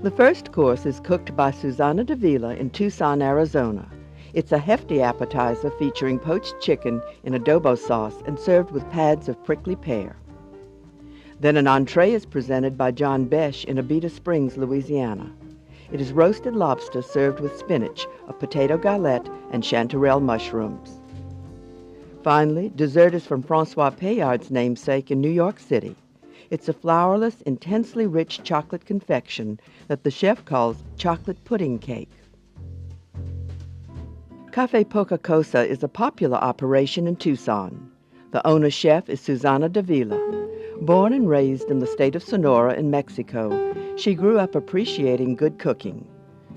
The first course is cooked by Suzana Davila in Tucson, Arizona. It's a hefty appetizer featuring poached chicken in adobo sauce and served with pads of prickly pear. Then an entree is presented by John Besh in Abita Springs, Louisiana. It is roasted lobster served with spinach, a potato galette, and chanterelle mushrooms. Finally, dessert is from Francois Payard's namesake in New York City. It's a flourless, intensely rich chocolate confection that the chef calls chocolate pudding cake. Cafe Poca Cosa is a popular operation in Tucson. The owner-chef is Suzana Davila. Born and raised in the state of Sonora in Mexico, she grew up appreciating good cooking.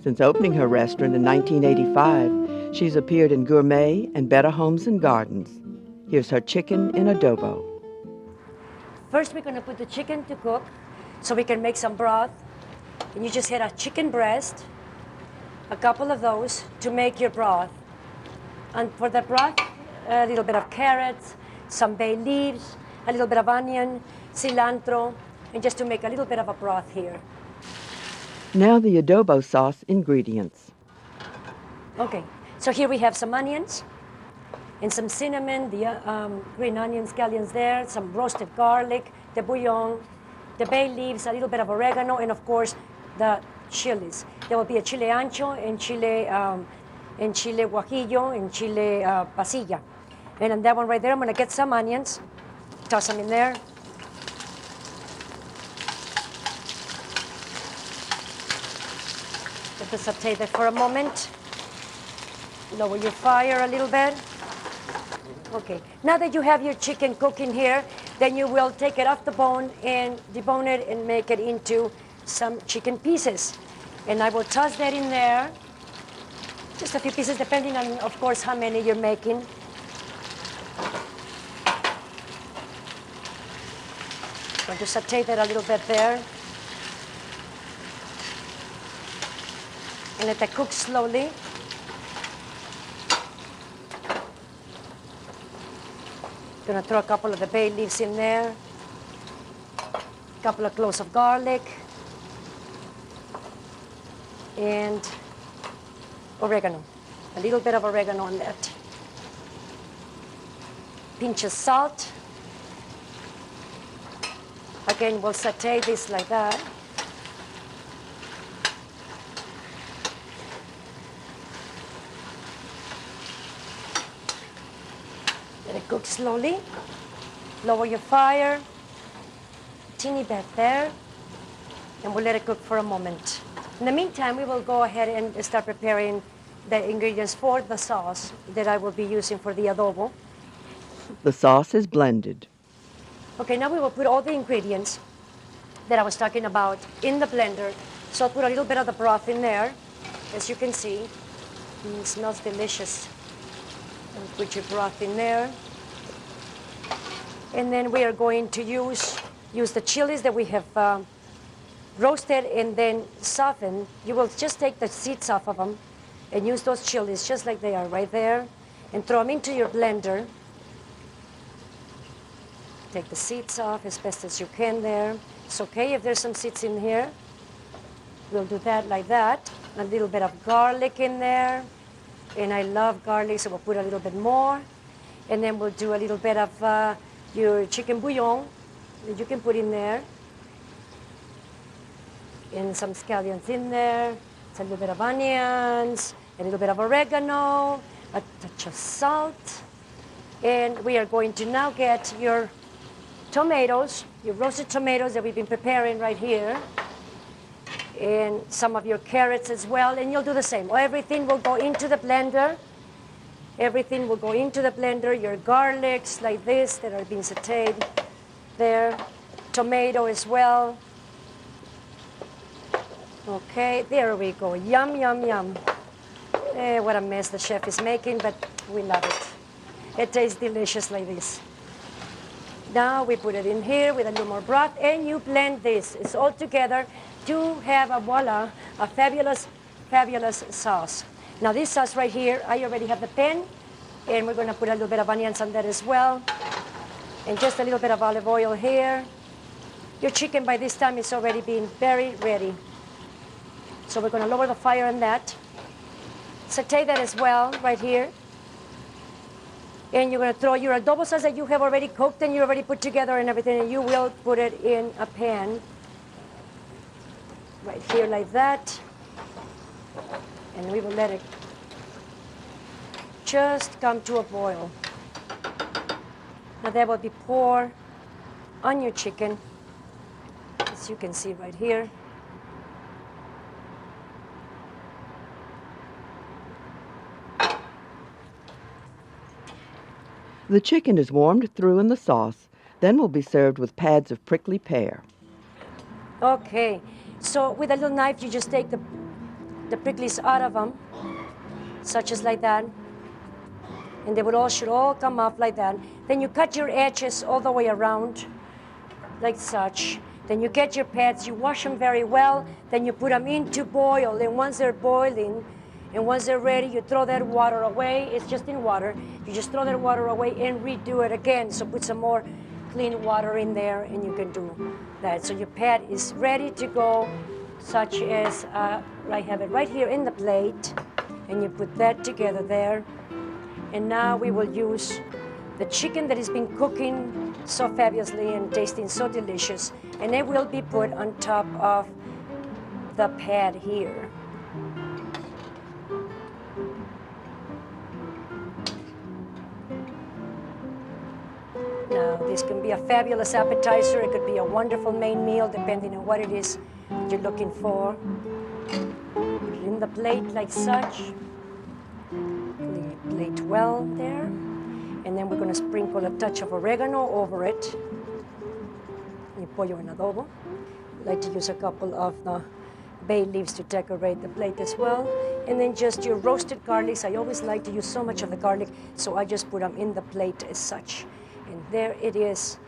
Since opening her restaurant in 1985, she's appeared in Gourmet and Better Homes and Gardens. Here's her chicken in adobo. First, we're going to put the chicken to cook so we can make some broth. And you just hit a chicken breast, a couple of those to make your broth. And for the broth, a little bit of carrots, some bay leaves, a little bit of onion, cilantro, and just to make a little bit of a broth here. Now the adobo sauce ingredients. Okay, so here we have some onions and some cinnamon, the green onions, scallions there, some roasted garlic, the bouillon, the bay leaves, a little bit of oregano, and of course the chilies. There will be a chile ancho and chile guajillo and chile pasilla. And on that one right there, I'm gonna get some onions, toss them in there. Let this saute there for a moment. Lower your fire a little bit. Okay, now that you have your chicken cooking here, then you will take it off the bone and debone it and make it into some chicken pieces. And I will toss that in there. Just a few pieces, depending on, of course, how many you're making. Going to saute that a little bit there. And let that cook slowly. Gonna throw a couple of the bay leaves in there. A couple of cloves of garlic. And oregano. A little bit of oregano on that. Pinch of salt. Again, we'll saute this like that. Let it cook slowly. Lower your fire. Teeny bit there. And we'll let it cook for a moment. In the meantime, we will go ahead and start preparing the ingredients for the sauce that I will be using for the adobo. The sauce is blended. Okay, now we will put all the ingredients that I was talking about in the blender. So I'll put a little bit of the broth in there, as you can see. It smells delicious. And put your broth in there. And then we are going to use the chilies that we have roasted and then softened. You will just take the seeds off of them and use those chilies just like they are right there and throw them into your blender. Take the seeds off as best as you can there. It's okay if there's some seeds in here. We'll do that like that. A little bit of garlic in there. And I love garlic, so we'll put a little bit more. And then we'll do a little bit of your chicken bouillon that you can put in there. And some scallions in there. It's a little bit of onions, a little bit of oregano, a touch of salt. And we are going to now get your tomatoes, your roasted tomatoes that we've been preparing right here. And some of your carrots as well, and you'll do the same. Everything will go into the blender. Everything will go into the blender. Your garlics like this that are being sauteed there. Tomato as well. Okay, there we go. Yum, yum, yum. What a mess the chef is making, but we love it. It tastes delicious like this. Now we put it in here with a little more broth, and you blend this. It's all together to have a voila, a fabulous, fabulous sauce. Now this sauce right here, I already have the pan, and we're gonna put a little bit of onions on that as well, and just a little bit of olive oil here. Your chicken by this time is already being very ready. So we're going to lower the fire on that. Saute that as well right here. And you're going to throw your adobo sauce that you have already cooked and you already put together and everything, and you will put it in a pan right here like that. And we will let it just come to a boil. Now that will be poured on your chicken, as you can see right here. The chicken is warmed through in the sauce, then will be served with pads of prickly pear. Okay, so with a little knife, you just take the pricklies out of them, such as like that. And they should all come off like that. Then you cut your edges all the way around, like such. Then you get your pads, you wash them very well, then you put them in to boil. And once they're boiling, and once they're ready, you throw that water away. It's just in water. You just throw that water away and redo it again. So put some more clean water in there, and you can do that. So your pad is ready to go, such as I have it right here in the plate, and you put that together there. And now we will use the chicken that has been cooking so fabulously and tasting so delicious, and it will be put on top of the pad here. Now, this can be a fabulous appetizer. It could be a wonderful main meal, depending on what it is you're looking for. Put it in the plate like such. Clean the plate well there. And then we're going to sprinkle a touch of oregano over it. Y pollo en adobo. I like to use a couple of the bay leaves to decorate the plate as well. And then just your roasted garlics. I always like to use so much of the garlic, so I just put them in the plate as such. And there it is.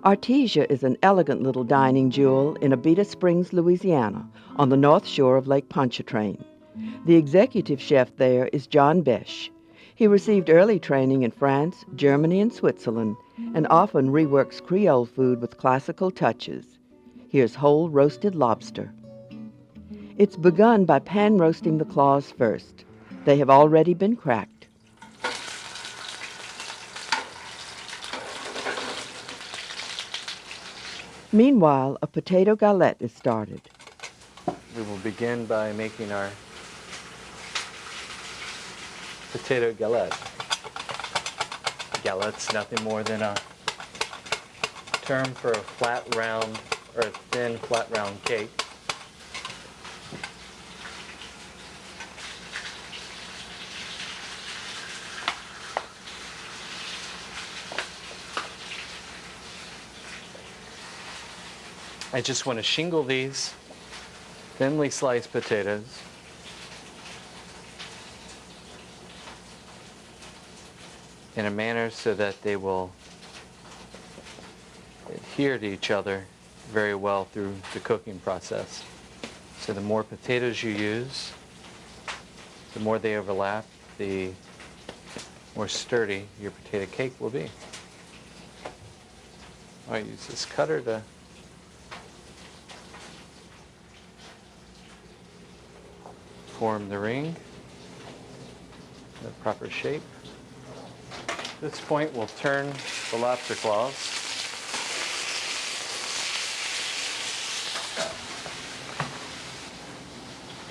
Artesia is an elegant little dining jewel in Abita Springs, Louisiana, on the north shore of Lake Pontchartrain. The executive chef there is John Besh. He received early training in France, Germany, and Switzerland, and often reworks Creole food with classical touches. Here's whole roasted lobster. It's begun by pan-roasting the claws first. They have already been cracked. Meanwhile, a potato galette is started. We will begin by making our potato galette. Galette's nothing more than a term for a flat round, or a thin flat round cake. I just want to shingle these thinly sliced potatoes in a manner so that they will adhere to each other very well through the cooking process. So the more potatoes you use, the more they overlap, the more sturdy your potato cake will be. I use this cutter to form the ring, the proper shape. At this point, we'll turn the lobster claws.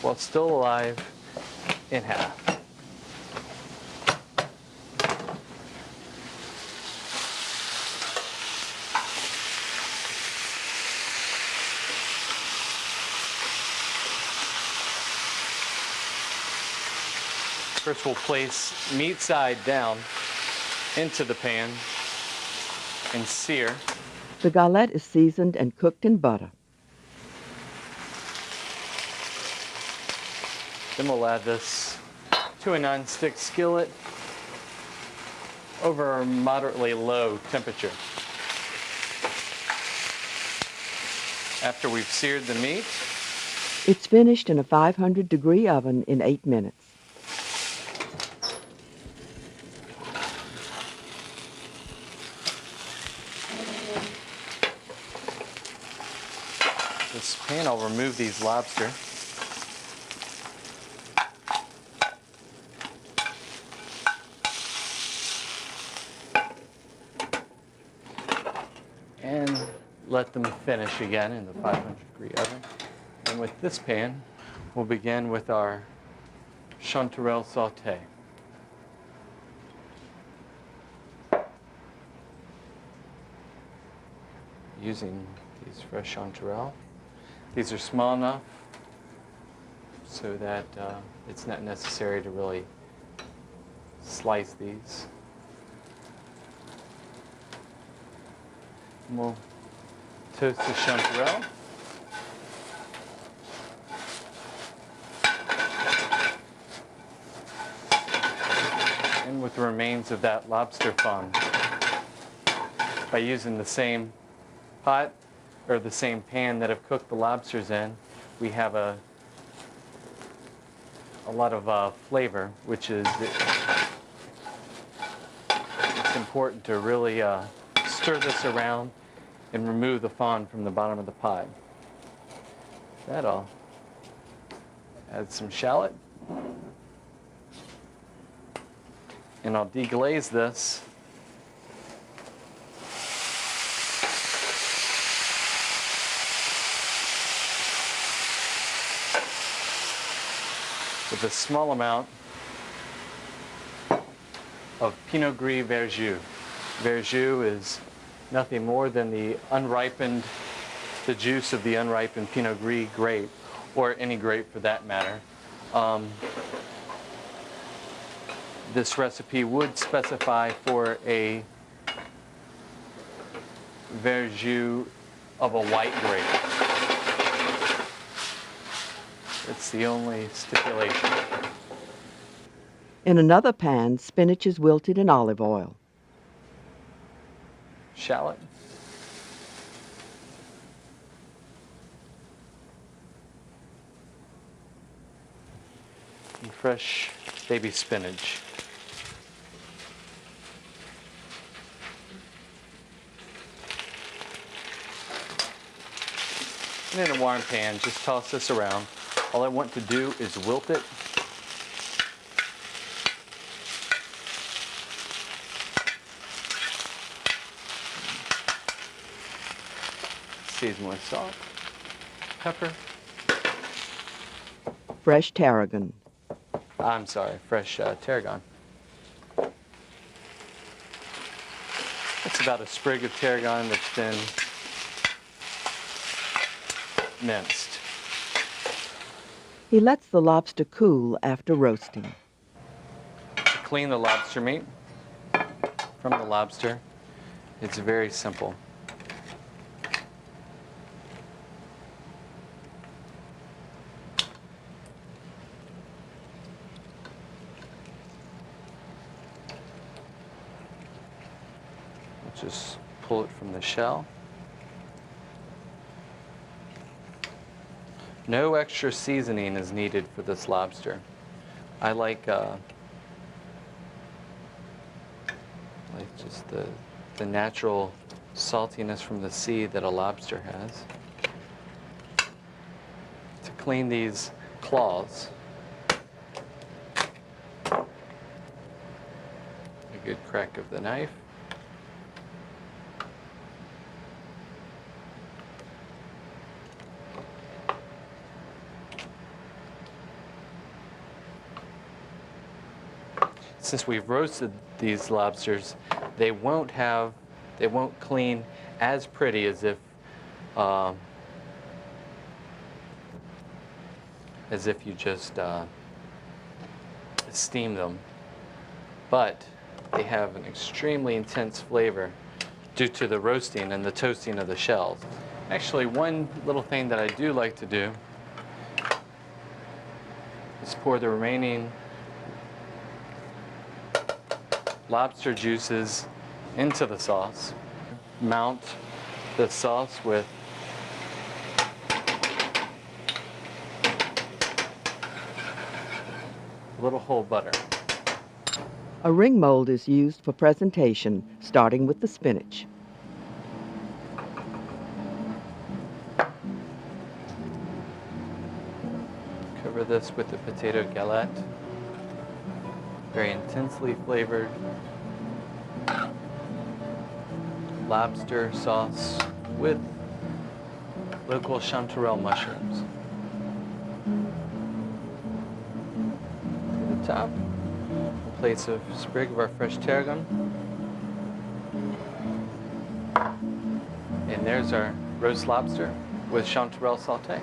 While still alive, in half. First, we'll place meat side down into the pan and sear. The galette is seasoned and cooked in butter. Then we'll add this to a non-stick skillet over a moderately low temperature. After we've seared the meat, It's finished in a 500-degree oven in 8 minutes. this pan, I'll remove these lobster. And let them finish again in the 500-degree oven. And with this pan, we'll begin with our chanterelle sauté. Using these fresh chanterelle. These are small enough so that it's not necessary to really slice these. And we'll toast the chanterelle. And with the remains of that lobster fond, by using the same pot or the same pan that I've cooked the lobsters in, we have a lot of flavor, which is it's important to really stir this around and remove the fond from the bottom of the pot. That I'll add some shallot, and I'll deglaze this with a small amount of Pinot Gris Verjus. Verjus is nothing more than the juice of the unripened Pinot Gris grape, or any grape for that matter. This recipe would specify for a Verjus of a white grape. It's the only stipulation. In another pan, spinach is wilted in olive oil. Shallot. And fresh baby spinach. And in a warm pan, just toss this around. All I want to do is wilt it. Season with salt, pepper. Fresh tarragon. I'm sorry, fresh tarragon. That's about a sprig of tarragon that's been minced. He lets the lobster cool after roasting. To clean the lobster meat from the lobster, it's very simple. Just pull it from the shell. No extra seasoning is needed for this lobster. I like just the natural saltiness from the sea that a lobster has. To clean these claws, a good crack of the knife. Since we've roasted these lobsters, they won't clean as pretty as if you just steam them. But they have an extremely intense flavor due to the roasting and the toasting of the shells. Actually, one little thing that I do like to do Just pour the remaining lobster juices into the sauce. Mount the sauce with a little whole butter. A ring mold is used for presentation, starting with the spinach. Cover this with the potato galette. Very intensely flavored lobster sauce with local chanterelle mushrooms. To the top, a place of sprig of our fresh tarragon. And there's our roast lobster with chanterelle sauté.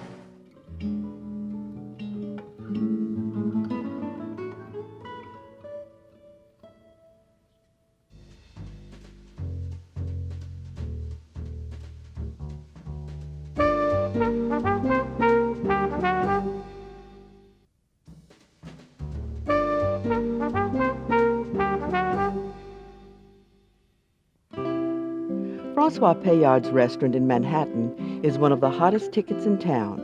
Francois Payard's restaurant in Manhattan is one of the hottest tickets in town.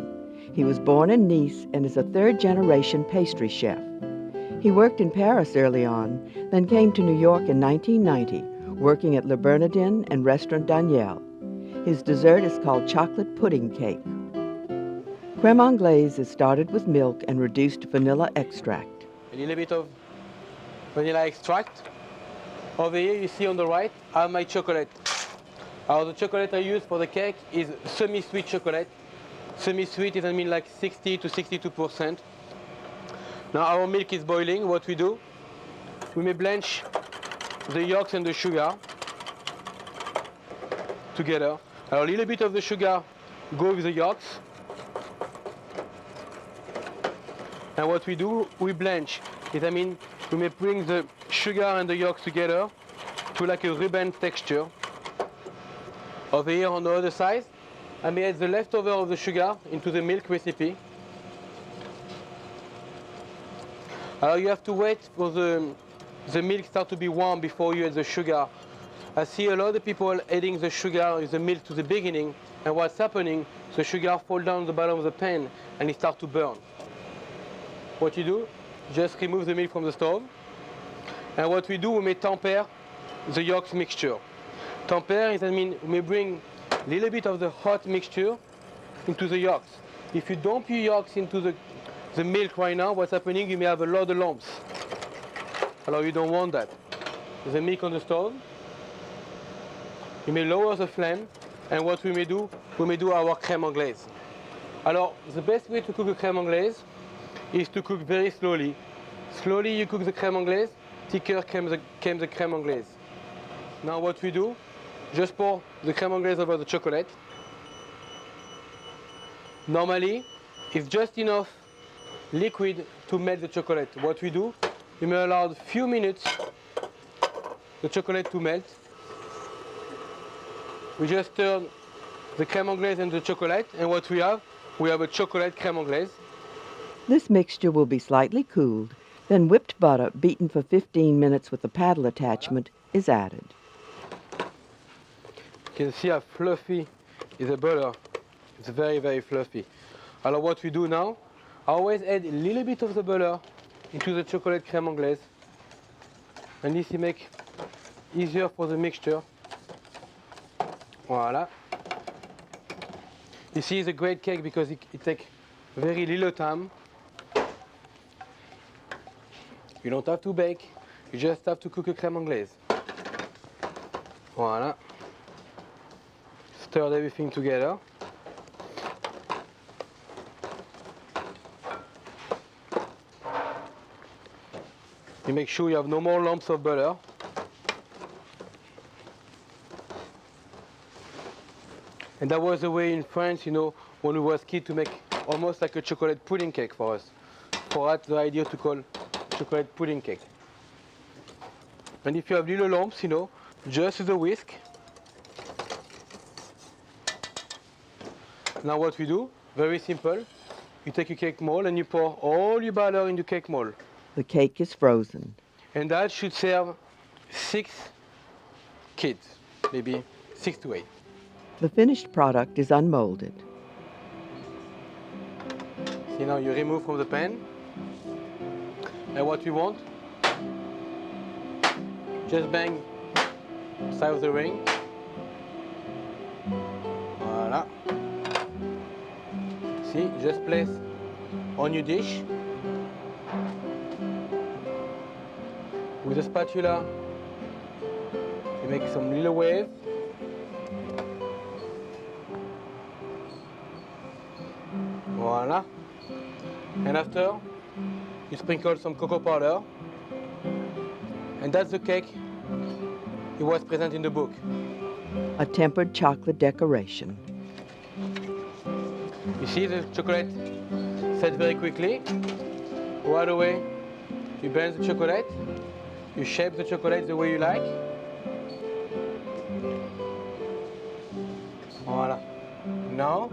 He was born in Nice and is a third-generation pastry chef. He worked in Paris early on, then came to New York in 1990, working at Le Bernardin and Restaurant Daniel. His dessert is called chocolate pudding cake. Crème anglaise is started with milk and reduced to vanilla extract. A little bit of vanilla extract. Over here, you see on the right, I have my chocolate. The chocolate I use for the cake is semi-sweet chocolate. Semi-sweet is, I mean, like 60 to 62%. Now our milk is boiling. What we do, we may blanch the yolks and the sugar together. A little bit of the sugar go with the yolks. And what we do, we blanch. I mean, we may bring the sugar and the yolks together to like a ribbon texture. Over here on the other side, I may add the leftover of the sugar into the milk recipe. You have to wait for the milk start to be warm before you add the sugar. I see a lot of people adding the sugar with the milk to the beginning, and what's happening, the sugar falls down the bottom of the pan and it starts to burn. What you do, just remove the milk from the stove. And what we do, we may temper the yolks mixture. Temper is, I mean, we may bring a little bit of the hot mixture into the yolks. If you dump your yolks into the milk right now, what's happening, you may have a lot of lumps. You don't want that. The milk on the stove. You may lower the flame, and what we may do our crème anglaise. The best way to cook a crème anglaise is to cook very slowly. Slowly you cook the crème anglaise, thicker comes the crème anglaise. Now what we do, just pour the crème anglaise over the chocolate. Normally, it's just enough liquid to melt the chocolate. What we do, we may allow a few minutes the chocolate to melt. We just turn the crème anglaise and the chocolate, and what we have a chocolate crème anglaise. This mixture will be slightly cooled, then whipped butter beaten for 15 minutes with a paddle attachment is added. You can see how fluffy is the butter. It's very, very fluffy. What we do now, I always add a little bit of the butter into the chocolate crème anglaise. And this will make easier for the mixture. Voila. You see, it's a great cake because it takes very little time. You don't have to bake, you just have to cook a crème anglaise. Voila. Stir everything together. You make sure you have no more lumps of butter. And that was the way in France, you know, when we were kids, to make almost like a chocolate pudding cake for us. For us, the idea to call chocolate pudding cake. And if you have little lumps, you know, just with a whisk. Now what we do, very simple, You take your cake mold and you pour all your batter in the cake mold. The cake is frozen. And that should serve 6 kids, maybe 6 to 8. The finished product is unmolded. See, now you remove from the pan. And what we want, just bang side of the ring. Voila. See, just place on your dish. With a spatula, you make some little wave. Voila. And after, you sprinkle some cocoa powder. And that's the cake. It was present in the book. A tempered chocolate decoration. You see the chocolate set very quickly. Right away, you burn the chocolate. You shape the chocolate the way you like. Voila. Now,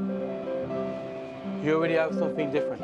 you already have something different.